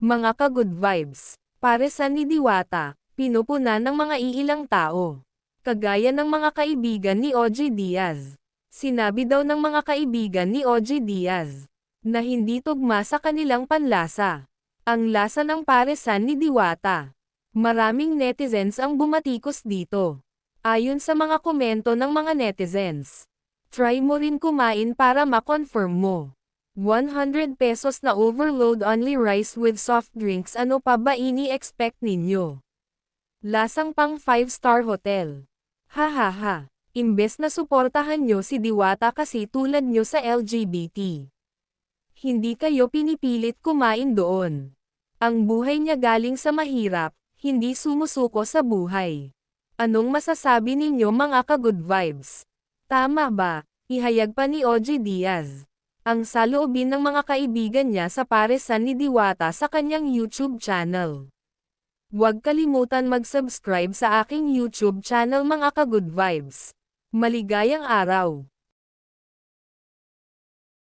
Mga ka-good vibes, paresan ni Diwata, pinupunan ng mga iilang tao. Kagaya ng mga kaibigan ni OG Diaz. Sinabi daw ng mga kaibigan ni OG Diaz, na hindi tugma sa kanilang panlasa. Ang lasa ng paresan ni Diwata. Maraming netizens ang bumatikos dito. Ayon sa mga komento ng mga netizens, try mo rin kumain para ma-confirm mo. 100 pesos na overload only rice with soft drinks, ano pa ba ini-expect ninyo? Lasang pang 5-star hotel. Hahaha. Imbes na suportahan nyo si Diwata kasi tulad nyo sa LGBT. Hindi kayo pinipilit kumain doon. Ang buhay niya galing sa mahirap, hindi sumusuko sa buhay. Anong masasabi ninyo mga ka-good vibes? Tama ba? Ihayag pa ni OG Diaz ang saloobin ng mga kaibigan niya sa paresan ni Diwata sa kanyang YouTube channel. Huwag kalimutan mag-subscribe sa aking YouTube channel mga ka-good vibes. Maligayang araw!